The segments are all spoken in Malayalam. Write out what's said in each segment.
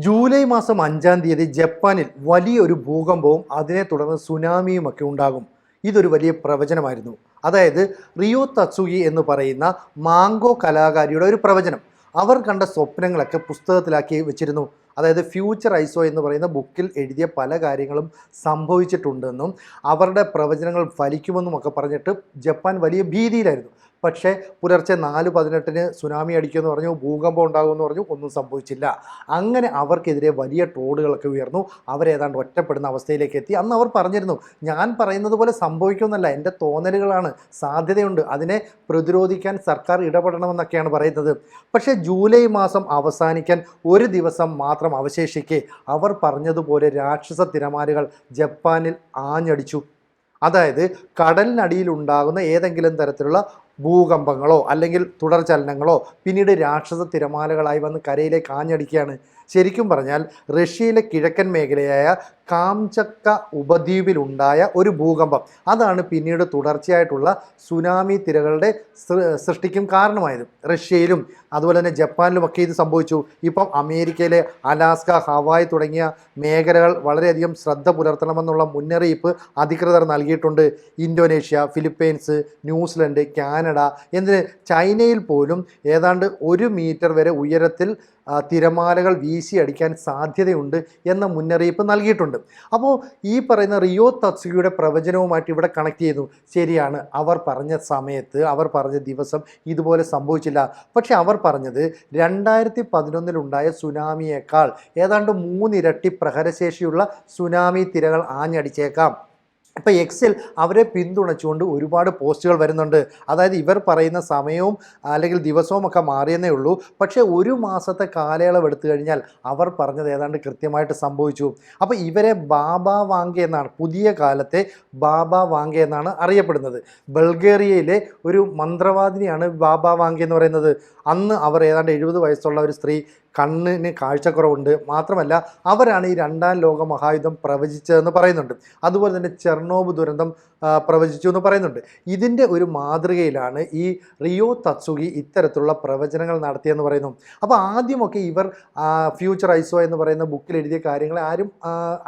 ജൂലൈ മാസം 5-ാം തീയതി ജപ്പാനിൽ വലിയൊരു ഭൂകമ്പവും അതിനെ തുടർന്ന് സുനാമിയും ഒക്കെ ഉണ്ടാകും. ഇതൊരു വലിയ പ്രവചനമായിരുന്നു. അതായത് റിയോ തത്സുഗി എന്ന് പറയുന്ന മാംഗോ കലാകാരിയുടെ ഒരു പ്രവചനം. അവർ കണ്ട സ്വപ്നങ്ങളൊക്കെ പുസ്തകത്തിലാക്കി വെച്ചിരുന്നു. അതായത് ഫ്യൂച്ചർ ഐസോ എന്ന് പറയുന്ന ബുക്കിൽ എഴുതിയ പല കാര്യങ്ങളും സംഭവിച്ചിട്ടുണ്ടെന്നും അവരുടെ പ്രവചനങ്ങൾ ഫലിക്കുമെന്നും ഒക്കെ പറഞ്ഞിട്ട് ജപ്പാൻ വലിയ ഭീതിയിലായിരുന്നു. പക്ഷേ പുലർച്ചെ 4:18 സുനാമി അടിക്കുമെന്ന് പറഞ്ഞു, ഭൂകമ്പം ഉണ്ടാകുമെന്ന് പറഞ്ഞു, ഒന്നും സംഭവിച്ചില്ല. അങ്ങനെ അവർക്കെതിരെ വലിയ ട്രോളുകളൊക്കെ ഉയർന്നു. അവരേതാണ്ട് ഒറ്റപ്പെടുന്ന അവസ്ഥയിലേക്ക് എത്തി. അന്ന് അവർ പറഞ്ഞിരുന്നു, ഞാൻ പറയുന്നത് പോലെ സംഭവിക്കുമെന്നല്ല, എൻ്റെ തോന്നലുകളാണ്, സാധ്യതയുണ്ട്, അതിനെ പ്രതിരോധിക്കാൻ സർക്കാർ ഇടപെടണമെന്നൊക്കെയാണ് പറയുന്നത്. പക്ഷേ ജൂലൈ മാസം അവസാനിക്കാൻ ഒരു ദിവസം മാത്രം അവശേഷിക്കെ അവർ പറഞ്ഞതുപോലെ രാക്ഷസ തിരമാലകൾ ജപ്പാനിൽ ആഞ്ഞടിച്ചു. അതായത് കടലിനടിയിലുണ്ടാകുന്ന ഏതെങ്കിലും തരത്തിലുള്ള ഭൂകമ്പങ്ങളോ അല്ലെങ്കിൽ തുടർചലനങ്ങളോ പിന്നീട് രാക്ഷസ തിരമാലകളായി വന്ന് കരയിലേക്ക് ആഞ്ഞടിക്കുകയാണ്. ശരിക്കും പറഞ്ഞാൽ റഷ്യയിലെ കിഴക്കൻ മേഖലയായ കാംചക്ക ഉപദ്വീപിലുണ്ടായ ഒരു ഭൂകമ്പം, അതാണ് പിന്നീട് തുടർച്ചയായിട്ടുള്ള സുനാമി തിരകളുടെ സൃഷ്ടിക്കും കാരണമായത്. റഷ്യയിലും അതുപോലെ തന്നെ ജപ്പാനിലുമൊക്കെ ഇത് സംഭവിച്ചു. ഇപ്പം അമേരിക്കയിലെ അലാസ്ക, ഹവായ് തുടങ്ങിയ മേഖലകൾ വളരെയധികം ശ്രദ്ധ പുലർത്തണമെന്നുള്ള മുന്നറിയിപ്പ് അധികൃതർ നൽകിയിട്ടുണ്ട്. ഇന്തോനേഷ്യ, ഫിലിപ്പൈൻസ്, ന്യൂസിലൻഡ്, കാനഡ, എന്തിന് ചൈനയിൽ പോലും ഏതാണ്ട് 1 മീറ്റർ വരെ ഉയരത്തിൽ തിരമാലകൾ വീശി അടിക്കാൻ സാധ്യതയുണ്ട് എന്ന മുന്നറിയിപ്പ് നൽകിയിട്ടുണ്ട്. അപ്പോൾ ഈ പറയുന്ന റിയോ തത്സുഗിയുടെ പ്രവചനവുമായിട്ട് ഇവിടെ കണക്ട് ചെയ്യുന്നു. ശരിയാണ്, അവർ പറഞ്ഞ സമയത്ത്, അവർ പറഞ്ഞ ദിവസം ഇതുപോലെ സംഭവിച്ചില്ല. പക്ഷെ അവർ പറഞ്ഞത് 2011 സുനാമിയേക്കാൾ ഏതാണ്ട് 3 ഇരട്ടി പ്രഹരശേഷിയുള്ള സുനാമി തിരകൾ ആഞ്ഞടിച്ചേക്കാം. ഇപ്പോൾ എക്സിൽ അവരെ പിന്തുണച്ചുകൊണ്ട് ഒരുപാട് പോസ്റ്റുകൾ വരുന്നുണ്ട്. അതായത് ഇവർ പറയുന്ന സമയവും അല്ലെങ്കിൽ ദിവസവും ഒക്കെ മാറിയെന്നേ ഉള്ളൂ, പക്ഷേ 1 മാസത്തെ കാലയളവ് എടുത്തു കഴിഞ്ഞാൽ അവർ പറഞ്ഞത് ഏതാണ്ട് കൃത്യമായിട്ട് സംഭവിച്ചു. അപ്പോൾ ഇവരെ ബാബ വാങ്കെ എന്നാണ്, പുതിയ കാലത്തെ ബാബ വാങ്കെ എന്നാണ് അറിയപ്പെടുന്നത്. ബൾഗേറിയയിലെ ഒരു മന്ത്രവാദിനിയാണ് ബാബ വാങ്കെ എന്ന് പറയുന്നത്. അന്ന് അവർ ഏതാണ്ട് 70 വയസ്സുള്ള ഒരു സ്ത്രീ, കണ്ണിന് കാഴ്ചക്കുറവുണ്ട്, മാത്രമല്ല അവരാണ് ഈ 2ാം ലോക മഹായുദ്ധം പ്രവചിച്ചതെന്ന് പറയുന്നുണ്ട്. അതുപോലെ തന്നെ ചെർണോബ് ദുരന്തം പ്രവചിച്ചു എന്ന് പറയുന്നുണ്ട്. ഇതിൻ്റെ ഒരു മാതൃകയിലാണ് ഈ റിയോ തത്സുഗി ഇത്തരത്തിലുള്ള പ്രവചനങ്ങൾ നടത്തിയെന്ന് പറയുന്നു. അപ്പോൾ ആദ്യമൊക്കെ ഇവർ ഫ്യൂച്ചർ ഐസോ എന്ന് പറയുന്ന ബുക്കിൽ എഴുതിയ കാര്യങ്ങളെ ആരും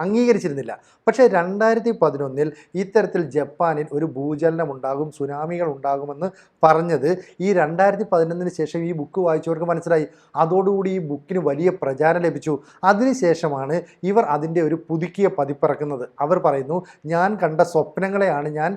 അംഗീകരിച്ചിരുന്നില്ല. പക്ഷേ 2011 ഇത്തരത്തിൽ ജപ്പാനിൽ ഒരു ഭൂചലനം ഉണ്ടാകും, സുനാമികൾ ഉണ്ടാകുമെന്ന് പറഞ്ഞത് ഈ 2011 ശേഷം ഈ ബുക്ക് വായിച്ചവർക്ക് മനസ്സിലായി. അതോടുകൂടി ഈ ബുക്കിന് വലിയ പ്രചാരം ലഭിച്ചു. അതിനുശേഷമാണ് ഇവർ അതിൻ്റെ ഒരു പുതുക്കിയ പതിപ്പിറക്കുന്നത്. അവർ പറയുന്നു, ഞാൻ കണ്ട സ്വപ്നങ്ങളെയാണ് ഞാൻ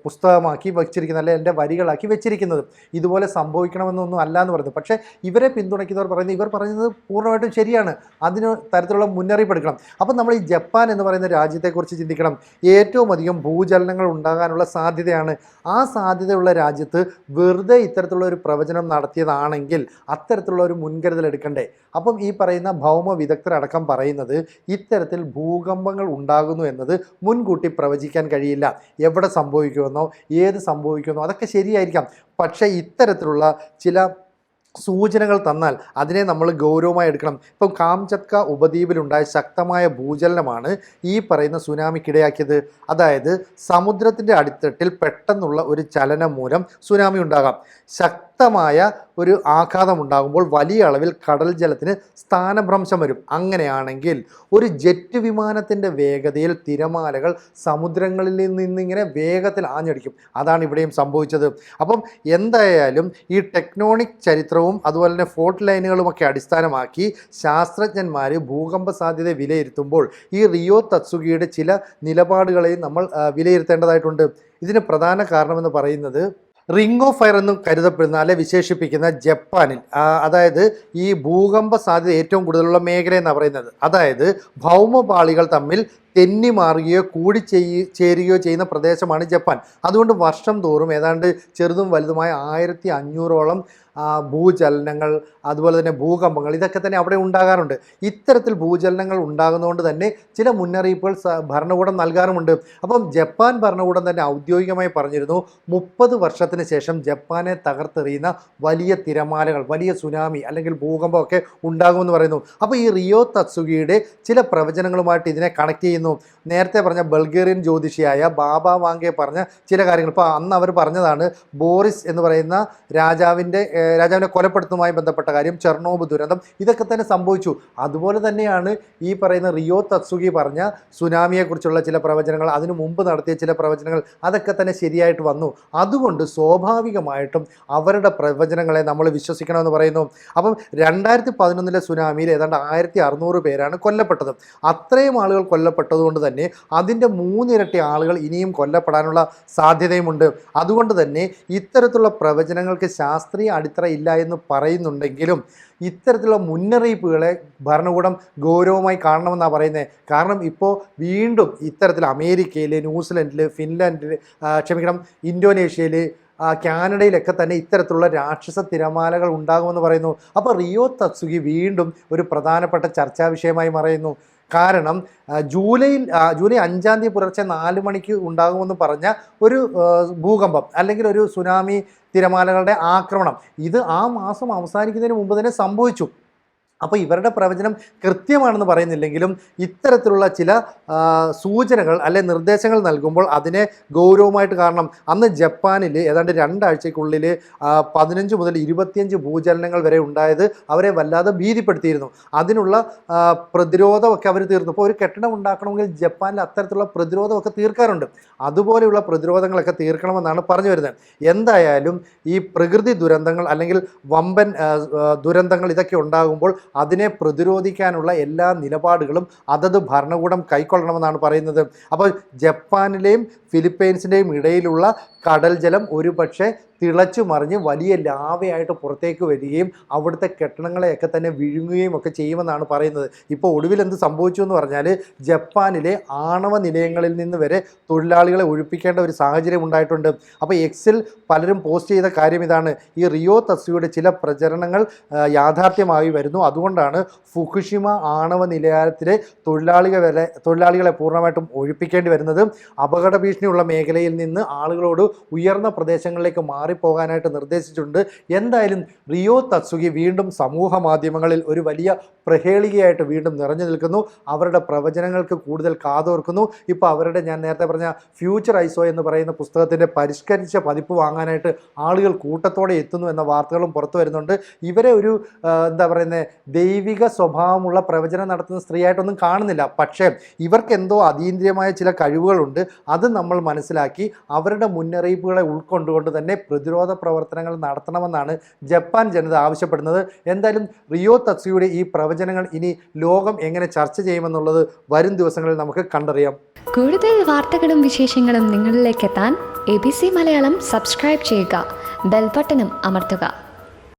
പുസ്തകമാക്കി വെച്ചിരിക്കുന്നത്, അല്ലെങ്കിൽ എൻ്റെ വരികളാക്കി വെച്ചിരിക്കുന്നത്, ഇതുപോലെ സംഭവിക്കണമെന്നൊന്നും അല്ല എന്ന് പറയുന്നത്. പക്ഷേ ഇവരെ പിന്തുണയ്ക്കുന്നവർ പറയുന്നത്, ഇവർ പറയുന്നത് പൂർണ്ണമായിട്ടും ശരിയാണ്, അതിന് തരത്തിലുള്ള മുന്നറിയിപ്പ് എടുക്കണം. അപ്പം നമ്മൾ ഈ ജപ്പാൻ എന്ന് പറയുന്ന രാജ്യത്തെക്കുറിച്ച് ചിന്തിക്കണം. ഏറ്റവും അധികം ഭൂചലനങ്ങൾ ഉണ്ടാകാനുള്ള സാധ്യതയാണ്. ആ സാധ്യതയുള്ള രാജ്യത്ത് വെറുതെ ഇത്തരത്തിലുള്ള ഒരു പ്രവചനം നടത്തിയതാണെങ്കിൽ അത്തരത്തിലുള്ള ഒരു മുൻകരുതൽ എടുക്കണ്ടേ? അപ്പം ഈ പറയുന്ന ഭൗമ വിദഗ്ധരടക്കം പറയുന്നത് ഇത്തരത്തിൽ ഭൂകമ്പങ്ങൾ ഉണ്ടാകുന്നു എന്നത് മുൻകൂട്ടി പ്രവചിക്കാൻ കഴിയില്ല. എവിടെ സംഭവിക്കുമെന്നോ ഏത് സംഭവിക്കുമെന്നോ അതൊക്കെ ശരിയായിരിക്കാം. പക്ഷേ ഇത്തരത്തിലുള്ള ചില സൂചനകൾ തന്നാൽ അതിനെ നമ്മൾ ഗൗരവമായി എടുക്കണം. ഇപ്പം കാംചത്ക ഉപദ്വീപിലുണ്ടായ ശക്തമായ ഭൂചലനമാണ് ഈ പറയുന്ന സുനാമിക്കിടയാക്കിയത്. അതായത് സമുദ്രത്തിൻ്റെ അടിത്തട്ടിൽ പെട്ടെന്നുള്ള ഒരു ചലനം മൂലം സുനാമി ഉണ്ടാകാം. ശക്തമായ ഒരു ആഘാതം ഉണ്ടാകുമ്പോൾ വലിയ അളവിൽ കടൽ ജലത്തിന് സ്ഥാനഭ്രംശം വരും. അങ്ങനെയാണെങ്കിൽ ഒരു ജെറ്റ് വിമാനത്തിൻ്റെ വേഗതയിൽ തിരമാലകൾ സമുദ്രങ്ങളിൽ നിന്നിങ്ങനെ വേഗത്തിൽ ആഞ്ഞടിക്കും. അതാണ് ഇവിടെയും സംഭവിച്ചത്. അപ്പം എന്തായാലും ഈ ടെക്നോണിക് ചരിത്രവും അതുപോലെ തന്നെ ഫോൾട്ട് ലൈനുകളുമൊക്കെ അടിസ്ഥാനമാക്കി ശാസ്ത്രജ്ഞന്മാർ ഭൂകമ്പ സാധ്യത വിലയിരുത്തുമ്പോൾ ഈ റിയോ തത്സുഗിയുടെ ചില നിലപാടുകളെയും നമ്മൾ വിലയിരുത്തേണ്ടതായിട്ടുണ്ട്. ഇതിന് പ്രധാന കാരണമെന്ന് പറയുന്നത് റിംഗ് ഓഫ് ഫയർ എന്നും കരുതപ്പെടുന്ന അല്ലെ വിശേഷിപ്പിക്കുന്ന ജപ്പാനിൽ, അതായത് ഈ ഭൂകമ്പ സാധ്യത ഏറ്റവും കൂടുതലുള്ള മേഖല എന്നാണ് പറയുന്നത്. അതായത് ഭൗമപാളികൾ തമ്മിൽ തെന്നി മാറുകയോ ചേരുകയോ ചെയ്യുന്ന പ്രദേശമാണ് ജപ്പാൻ. അതുകൊണ്ട് വർഷം തോറും ഏതാണ്ട് ചെറുതും വലുതുമായ 1500ഓളം ഭൂചലനങ്ങൾ, അതുപോലെ തന്നെ ഭൂകമ്പങ്ങൾ, ഇതൊക്കെ തന്നെ അവിടെ ഉണ്ടാകാറുണ്ട്. ഇത്തരത്തിൽ ഭൂചലനങ്ങൾ ഉണ്ടാകുന്നതുകൊണ്ട് തന്നെ ചില മുന്നറിയിപ്പുകൾ ഭരണകൂടം നൽകാറുമുണ്ട്. അപ്പം ജപ്പാൻ ഭരണകൂടം തന്നെ ഔദ്യോഗികമായി പറഞ്ഞിരുന്നു, 30 വർഷത്തിന് ശേഷം ജപ്പാനെ തകർത്തെറിയുന്ന വലിയ തിരമാലകൾ, വലിയ സുനാമി അല്ലെങ്കിൽ ഭൂകമ്പമൊക്കെ ഉണ്ടാകുമെന്ന് പറയുന്നു. അപ്പോൾ ഈ റിയോ തത്സുഗിയുടെ ചില പ്രവചനങ്ങളുമായിട്ട് ഇതിനെ കണക്ട് ചെയ്യുന്നു. നേരത്തെ പറഞ്ഞ ബൾഗേറിയൻ ജ്യോതിഷിയായ ബാബ വാങ്കെ പറഞ്ഞ ചില കാര്യങ്ങൾ, ഇപ്പോൾ അന്ന് അവർ പറഞ്ഞതാണ് ബോറിസ് എന്ന് പറയുന്ന രാജാവിൻ്റെ രാജാവിനെ കൊലപ്പെടുത്തുന്നതുമായി ബന്ധപ്പെട്ട കാര്യം, ചെർണോബ് ദുരന്തം, ഇതൊക്കെ തന്നെ സംഭവിച്ചു. അതുപോലെ തന്നെയാണ് ഈ പറയുന്ന റിയോ തത്സുഗി പറഞ്ഞ സുനാമിയെക്കുറിച്ചുള്ള ചില പ്രവചനങ്ങൾ, അതിനു മുമ്പ് നടത്തിയ ചില പ്രവചനങ്ങൾ, അതൊക്കെ തന്നെ ശരിയായിട്ട് വന്നു. അതുകൊണ്ട് സ്വാഭാവികമായിട്ടും അവരുടെ പ്രവചനങ്ങളെ നമ്മൾ വിശ്വസിക്കണമെന്ന് പറയുന്നു. അപ്പം 2011 സുനാമിയിൽ ഏതാണ്ട് 1600 പേരാണ് കൊല്ലപ്പെട്ടത്. അത്രയും ആളുകൾ കൊല്ലപ്പെട്ടതുകൊണ്ട് തന്നെ അതിൻ്റെ 3 ഇരട്ടി ആളുകൾ ഇനിയും കൊല്ലപ്പെടാനുള്ള സാധ്യതയുമുണ്ട്. അതുകൊണ്ട് തന്നെ ഇത്തരത്തിലുള്ള പ്രവചനങ്ങൾക്ക് ശാസ്ത്രീയ അടിത്തറ ഇല്ല എന്ന് പറയുന്നുണ്ടെങ്കിലും ഇത്തരത്തിലുള്ള മുന്നറിയിപ്പുകളെ ഭരണകൂടം ഗൗരവമായി കാണണമെന്നാണ് പറയുന്നത്. കാരണം ഇപ്പോൾ വീണ്ടും ഇത്തരത്തിൽ അമേരിക്കയിൽ, ന്യൂസിലൻഡിൽ, ഫിൻലാൻഡിൽ, ഇന്തോനേഷ്യയിൽ, കാനഡയിലൊക്കെ തന്നെ ഇത്തരത്തിലുള്ള രാക്ഷസ തിരമാലകൾ ഉണ്ടാകുമെന്ന് പറയുന്നു. അപ്പോൾ റിയോ തത്സുഗി വീണ്ടും ഒരു പ്രധാനപ്പെട്ട ചർച്ചാ വിഷയമായി മാറുന്നു. കാരണം ജൂലൈ 5 പുലർച്ചെ 4 മണിക്ക് ഉണ്ടാകുമെന്ന് പറഞ്ഞ ഒരു ഭൂകമ്പം അല്ലെങ്കിൽ ഒരു സുനാമി തിരമാലകളുടെ ആക്രമണം, ഇത് ആ മാസം അവസാനിക്കുന്നതിന് മുമ്പ് തന്നെ സംഭവിച്ചു. അപ്പോൾ ഇവരുടെ പ്രവചനം കൃത്യമാണെന്ന് പറയുന്നില്ലെങ്കിലും ഇത്തരത്തിലുള്ള ചില സൂചനകൾ അല്ലെ നിർദ്ദേശങ്ങൾ നൽകുമ്പോൾ അതിനെ ഗൗരവമായിട്ട് കാണണം. അന്ന് ജപ്പാനിൽ ഏതാണ്ട് 2 ആഴ്ചയ്ക്കുള്ളിൽ 15 മുതൽ 25 ഭൂചലനങ്ങൾ വരെ ഉണ്ടായത് അവരെ വല്ലാതെ ഭീതിപ്പെടുത്തിയിരുന്നു. അതിനുള്ള പ്രതിരോധമൊക്കെ അവർ തീർന്നു. ഇപ്പോൾ ഒരു കെട്ടിടം ഉണ്ടാക്കണമെങ്കിൽ ജപ്പാനിൽ അത്തരത്തിലുള്ള പ്രതിരോധമൊക്കെ തീർക്കാറുണ്ട്. അതുപോലെയുള്ള പ്രതിരോധങ്ങളൊക്കെ തീർക്കണമെന്നാണ് പറഞ്ഞു വരുന്നത്. എന്തായാലും ഈ പ്രകൃതി ദുരന്തങ്ങൾ അല്ലെങ്കിൽ വമ്പൻ ദുരന്തങ്ങൾ ഇതൊക്കെ ഉണ്ടാകുമ്പോൾ അതിനെ പ്രതിരോധിക്കാനുള്ള എല്ലാ നിലപാടുകളും അതത് ഭരണകൂടം കൈക്കൊള്ളണമെന്നാണ് പറയുന്നത്. അപ്പോൾ ജപ്പാനിലെയും ഫിലിപ്പൈൻസിൻ്റെയും ഇടയിലുള്ള കടൽ ജലം ഒരുപക്ഷെ തിളച്ചു മറിഞ്ഞ് വലിയ ലാവയായിട്ട് പുറത്തേക്ക് വരികയും അവിടുത്തെ കെട്ടിടങ്ങളെയൊക്കെ തന്നെ വിഴുങ്ങുകയും ഒക്കെ ചെയ്യുമെന്നാണ് പറയുന്നത്. ഇപ്പോൾ ഒടുവിൽ എന്ത് സംഭവിച്ചു എന്ന് പറഞ്ഞാൽ ജപ്പാനിലെ ആണവ നിലയങ്ങളിൽ നിന്ന് വരെ തൊഴിലാളികളെ ഒഴിപ്പിക്കേണ്ട ഒരു സാഹചര്യം ഉണ്ടായിട്ടുണ്ട്. അപ്പോൾ എക്സിൽ പലരും പോസ്റ്റ് ചെയ്ത കാര്യം ഇതാണ്: ഈ റിയോ തത്സുഗിയുടെ ചില പ്രചരണങ്ങൾ യാഥാർത്ഥ്യമായി വരുന്നു. അതുകൊണ്ടാണ് ഫുകുഷിമ ആണവ നിലയത്തിലെ തൊഴിലാളികളെ പൂർണ്ണമായിട്ടും ഒഴിപ്പിക്കേണ്ടി വരുന്നത്. അപകട ഭീഷണിയുള്ള മേഖലയിൽ നിന്ന് ആളുകളോട് ഉയർന്ന പ്രദേശങ്ങളിലേക്ക് മാറിപ്പോകാനായിട്ട് നിർദ്ദേശിച്ചിട്ടുണ്ട്. എന്തായാലും റിയോ തത്സുഗി വീണ്ടും സമൂഹ മാധ്യമങ്ങളിൽ ഒരു വലിയ പ്രഹേളികയായിട്ട് വീണ്ടും നിറഞ്ഞു നിൽക്കുന്നു. അവരുടെ പ്രവചനങ്ങൾക്ക് കൂടുതൽ കാതോർക്കുന്നു. ഇപ്പോൾ അവരുടെ, ഞാൻ നേരത്തെ പറഞ്ഞ ഫ്യൂച്ചർ ഐസോ എന്ന് പറയുന്ന പുസ്തകത്തിൻ്റെ പരിഷ്കരിച്ച പതിപ്പ് വാങ്ങാനായിട്ട് ആളുകൾ കൂട്ടത്തോടെ എത്തുന്നു എന്ന വാർത്തകളും പുറത്തു വരുന്നുണ്ട്. ഇവരെ ഒരു ദൈവിക സ്വഭാവമുള്ള പ്രവചനം നടത്തുന്ന സ്ത്രീയായിട്ടൊന്നും കാണുന്നില്ല. പക്ഷേ ഇവർക്ക് എന്തോ അതീന്ദ്രിയമായ ചില കഴിവുകളുണ്ട്. അത് നമ്മൾ മനസ്സിലാക്കി അവരുടെ മുന്നറിയിപ്പുകളെ ഉൾക്കൊണ്ടുകൊണ്ട് തന്നെ പ്രതിരോധ പ്രവർത്തനങ്ങൾ നടത്തണമെന്നാണ് ജപ്പാൻ ജനത ആവശ്യപ്പെടുന്നത്. എന്തായാലും റിയോ തത്സുഗിയുടെ ഈ പ്രവചനങ്ങൾ ഇനി ലോകം എങ്ങനെ ചർച്ച ചെയ്യുമെന്നുള്ളത് വരും ദിവസങ്ങളിൽ നമുക്ക് കണ്ടറിയാം. കൂടുതൽ വാർത്തകളും വിശേഷങ്ങളും നിങ്ങളിലേക്ക് എത്താൻ ABC മലയാളം സബ്സ്ക്രൈബ് ചെയ്യുക, ബെൽ ബട്ടണും അമർത്തുക.